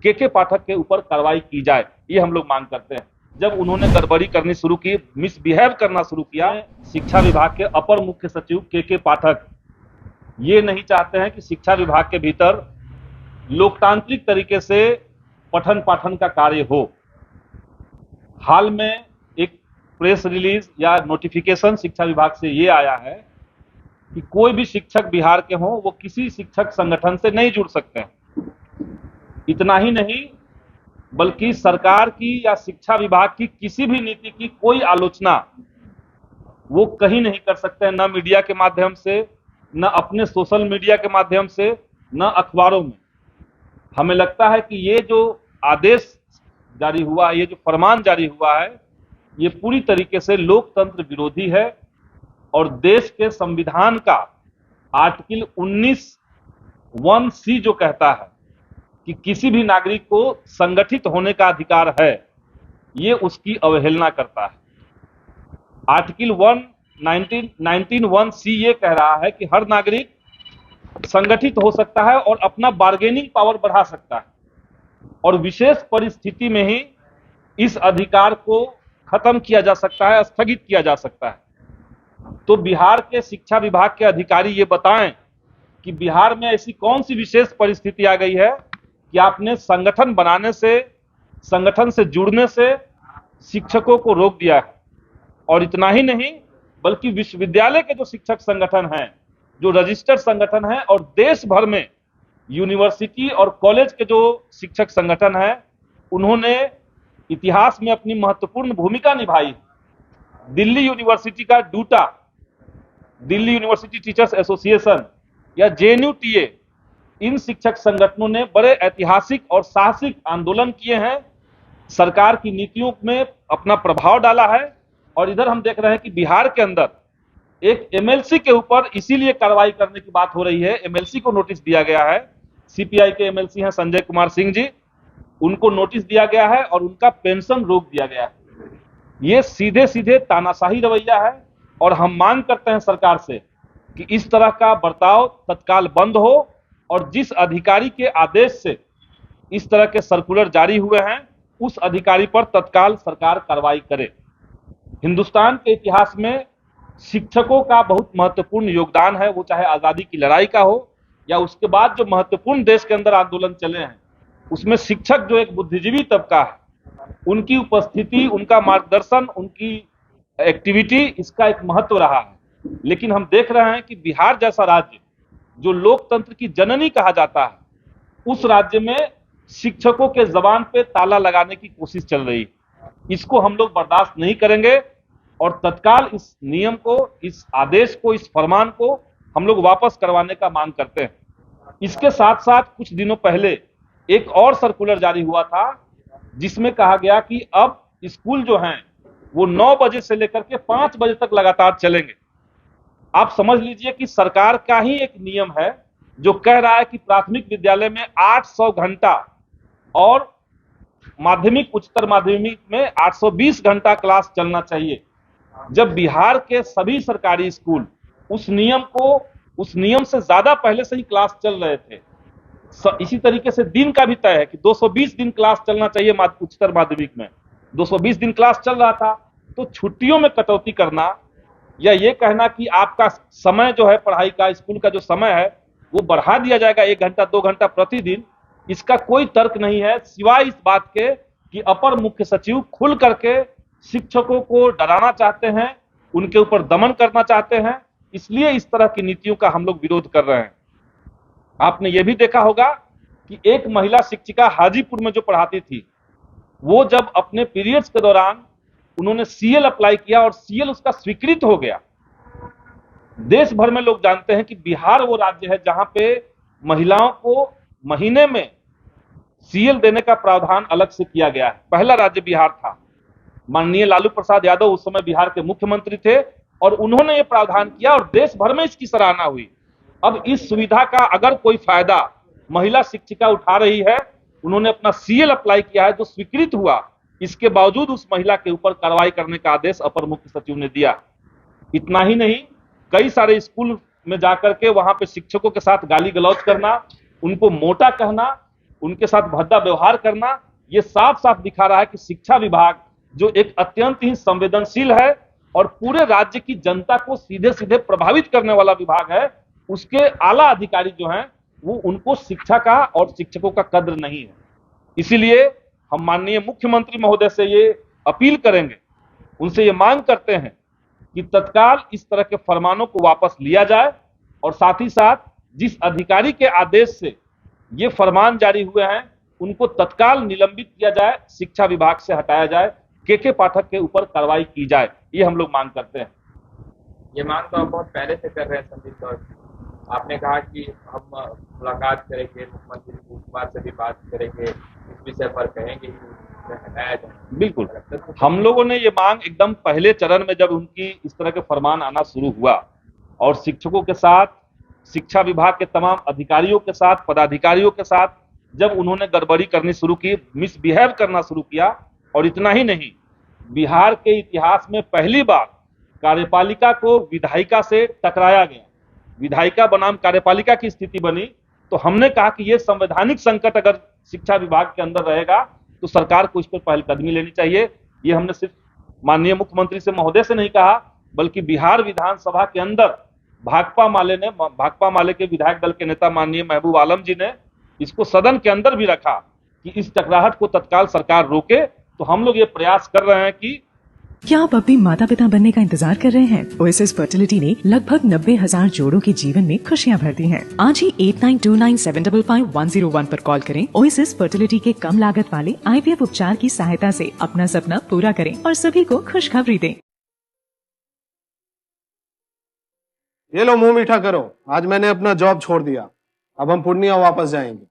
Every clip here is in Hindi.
के पाठक के ऊपर कार्रवाई की जाए, ये हम लोग मांग करते हैं। जब उन्होंने गड़बड़ी करनी शुरू की, मिसबिहेव करना शुरू किया, शिक्षा विभाग के अपर मुख्य सचिव के पाठक ये नहीं चाहते हैं कि शिक्षा विभाग के भीतर लोकतांत्रिक तरीके से पठन पाठन का कार्य हो। हाल में एक प्रेस रिलीज या नोटिफिकेशन शिक्षा विभाग से ये आया है कि कोई भी शिक्षक बिहार के हों वो किसी शिक्षक संगठन से नहीं जुड़ सकते हैं। इतना ही नहीं बल्कि सरकार की या शिक्षा विभाग की किसी भी नीति की कोई आलोचना वो कहीं नहीं कर सकते हैं, न मीडिया के माध्यम से, न अपने सोशल मीडिया के माध्यम से, न अखबारों में। हमें लगता है कि ये जो आदेश जारी हुआ, ये जो फरमान जारी हुआ है, ये पूरी तरीके से लोकतंत्र विरोधी है और देश के संविधान का आर्टिकल 19(1)(c) जो कहता है कि किसी भी नागरिक को संगठित होने का अधिकार है, ये उसकी अवहेलना करता है। आर्टिकल 19(1)(c) ये कह रहा है कि हर नागरिक संगठित हो सकता है और अपना बार्गेनिंग पावर बढ़ा सकता है और विशेष परिस्थिति में ही इस अधिकार को खत्म किया जा सकता है, स्थगित किया जा सकता है। तो बिहार के शिक्षा विभाग के अधिकारी ये बताएं कि बिहार में ऐसी कौन सी विशेष परिस्थिति आ गई है कि आपने संगठन बनाने से, संगठन से जुड़ने से शिक्षकों को रोक दिया है। और इतना ही नहीं बल्कि विश्वविद्यालय के जो शिक्षक संगठन हैं, जो रजिस्टर्ड संगठन है, और देश भर में यूनिवर्सिटी और कॉलेज के जो शिक्षक संगठन हैं, उन्होंने इतिहास में अपनी महत्वपूर्ण भूमिका निभाई। दिल्ली यूनिवर्सिटी का due to, Delhi university teachers association या JNUTA, इन शिक्षक संगठनों ने बड़े ऐतिहासिक और साहसिक आंदोलन किए हैं, सरकार की नीतियों में अपना प्रभाव डाला है। और इधर हम देख रहे हैं कि बिहार के अंदर एक MLC के ऊपर इसीलिए कार्रवाई करने की बात हो रही है। MLC को नोटिस दिया गया है, CPI के MLC हैं संजय कुमार सिंह जी, उनको नोटिस दिया गया है और उनका पेंशन रोक दिया गया है। ये सीधे सीधे तानाशाही रवैया है और हम मांग करते हैं सरकार से कि इस तरह का बर्ताव तत्काल बंद हो और जिस अधिकारी के आदेश से इस तरह के सर्कुलर जारी हुए हैं उस अधिकारी पर तत्काल सरकार कार्रवाई करे। हिंदुस्तान के इतिहास में शिक्षकों का बहुत महत्वपूर्ण योगदान है, वो चाहे आजादी की लड़ाई का हो या उसके बाद जो महत्वपूर्ण देश के अंदर आंदोलन चले हैं, उसमें शिक्षक जो एक बुद्धिजीवी तबका है, उनकी उपस्थिति, उनका मार्गदर्शन, उनकी एक्टिविटी, इसका एक महत्व रहा है। लेकिन हम देख रहे हैं कि बिहार जैसा राज्य जो लोकतंत्र की जननी कहा जाता है, उस राज्य में शिक्षकों के जबान पे ताला लगाने की कोशिश चल रही है। इसको हम लोग बर्दाश्त नहीं करेंगे और तत्काल इस नियम को, इस आदेश को, इस फरमान को हम लोग वापस करवाने का मांग करते हैं। इसके साथ साथ कुछ दिनों पहले एक और सर्कुलर जारी हुआ था जिसमें कहा गया कि अब स्कूल जो हैं वो 9 बजे से लेकर के 5 बजे तक लगातार चलेंगे। आप समझ लीजिए कि सरकार का ही एक नियम है जो कह रहा है कि प्राथमिक विद्यालय में 800 घंटा और माध्यमिक, उच्चतर माध्यमिक में 820 घंटा क्लास चलना चाहिए, जब बिहार के सभी सरकारी स्कूल उस नियम से ज्यादा पहले से ही क्लास चल रहे थे। इसी तरीके से दिन का भी तय है कि 220 दिन क्लास चलना चाहिए उच्चतर माध्यमिक में, 220 दिन क्लास चल रहा था। तो छुट्टियों में कटौती करना या ये कहना कि आपका समय जो है पढ़ाई का, स्कूल का जो समय है वो बढ़ा दिया जाएगा 1 घंटा 2 घंटा प्रतिदिन, इसका कोई तर्क नहीं है सिवाय इस बात के कि अपर मुख्य सचिव खुल करके शिक्षकों को डराना चाहते हैं, उनके ऊपर दमन करना चाहते हैं। इसलिए इस तरह की नीतियों का हम लोग विरोध कर रहे हैं। आपने ये भी देखा होगा कि एक महिला शिक्षिका हाजीपुर में जो पढ़ाती थी, वो जब अपने पीरियड्स के दौरान उन्होंने CL अप्लाई किया और CL उसका स्वीकृत हो गया। देश भर में लोग जानते हैं कि बिहार वो राज्य है जहां पे महिलाओं को महीने में CL देने का प्रावधान अलग से किया गया है। पहला राज्य बिहार था। माननीय लालू प्रसाद यादव उस समय बिहार के मुख्यमंत्री थे और उन्होंने ये प्रावधान किया और देश भर में इसकी सराहना हुई। अब इस सुविधा का अगर कोई फायदा महिला शिक्षिका उठा रही है, उन्होंने अपना CL अप्लाई किया है जो स्वीकृत हुआ, इसके बावजूद उस महिला के ऊपर कार्रवाई करने का आदेश अपर मुख्य सचिव ने दिया। इतना ही नहीं, कई सारे स्कूल में जाकर के वहां पे शिक्षकों के साथ गाली गलौज करना, उनको मोटा कहना, उनके साथ भद्दा व्यवहार करना, ये साफ साफ दिखा रहा है कि शिक्षा विभाग जो एक अत्यंत ही संवेदनशील है और पूरे राज्य की जनता को सीधे सीधे प्रभावित करने वाला विभाग है, उसके आला अधिकारी जो हैं वो उनको शिक्षा का और शिक्षकों का कद्र नहीं है। इसीलिए हम माननीय मुख्यमंत्री महोदय से ये अपील करेंगे, उनसे ये मांग करते हैं कि तत्काल इस तरह के फरमानों को वापस लिया जाए और साथ ही साथ जिस अधिकारी के आदेश से ये फरमान जारी हुए हैं उनको तत्काल निलंबित किया जाए, शिक्षा विभाग से हटाया जाए, के पाठक के ऊपर कार्रवाई की जाए, ये हम लोग मांग करते हैं। ये मांग तो आप बहुत पहले से कर रहे हैं संदीप सर। आपने कहा कि हम मुलाकात करेंगे, मुख्यमंत्री कुमार से भी बात करेंगे, इस विषय पर कहेंगे हटाया जाए। बिल्कुल, हम लोगों ने ये मांग एकदम पहले चरण में जब उनकी इस तरह के फरमान आना शुरू हुआ और शिक्षकों के साथ, शिक्षा विभाग के तमाम अधिकारियों के साथ, पदाधिकारियों के साथ जब उन्होंने गड़बड़ी करनी शुरू की, मिसबिहेव करना शुरू किया, और इतना ही नहीं, बिहार के इतिहास में पहली बार कार्यपालिका को विधायिका से टकराया गया, विधायिका बनाम कार्यपालिका की स्थिति बनी, तो हमने कहा कि यह संवैधानिक संकट अगर शिक्षा विभाग के अंदर रहेगा तो सरकार को इस पर पहलकदमी लेनी चाहिए। ये हमने सिर्फ माननीय मुख्यमंत्री से महोदय से नहीं कहा, बल्कि बिहार विधानसभा के अंदर भाकपा माले के विधायक दल के नेता माननीय महबूब आलम जी ने इसको सदन के अंदर भी रखा कि इस टकराहट को तत्काल सरकार रोके। तो हम लोग ये प्रयास कर रहे हैं कि क्या आप अपने माता पिता बनने का इंतजार कर रहे हैं? ओएसएस फर्टिलिटी ने लगभग 90,000 जोड़ों के जीवन में खुशियां भर दी हैं। आज ही 8929755101 पर कॉल करें। ओएसएस फर्टिलिटी के कम लागत वाले आईवीएफ उपचार की सहायता से अपना सपना पूरा करें और सभी को खुशखबरी दें। ये लो मुंह मीठा करो, आज मैंने अपना जॉब छोड़ दिया, अब हम पूर्णिया वापस जाएंगे।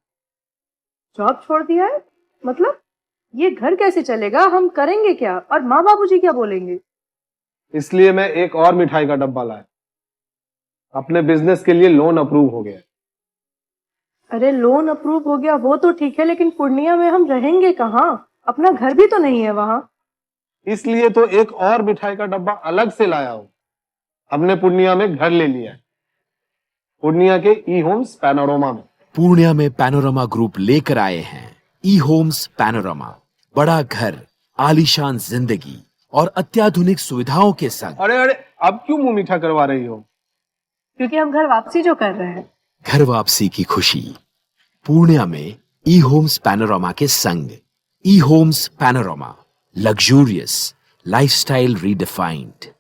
जॉब छोड़ दिया है? मतलब ये घर कैसे चलेगा? हम करेंगे क्या? और माँ बाबूजी क्या बोलेंगे? इसलिए मैं एक और मिठाई का डब्बा लाया, अपने बिजनेस के लिए लोन अप्रूव हो गया। अरे लोन अप्रूव हो गया वो तो ठीक है, लेकिन पूर्णिया में हम रहेंगे कहाँ? अपना घर भी तो नहीं है वहाँ। इसलिए तो एक और मिठाई का डब्बा अलग से लाया हूँ। हमने पूर्णिया में घर ले लिया है, पूर्णिया के ई होम्स पैनोरमा में। पूर्णिया में पैनोरमा ग्रुप लेकर आए हैं ई होम्स पैनोरमा, बड़ा घर, आलीशान जिंदगी और अत्याधुनिक सुविधाओं के संग। अरे अब क्यों मुंह मीठा करवा रही हो? क्योंकि हम घर वापसी जो कर रहे हैं। घर वापसी की खुशी पूर्णिया में ई होम्स पैनोरमा के संग। ई homes panorama, luxurious lifestyle redefined.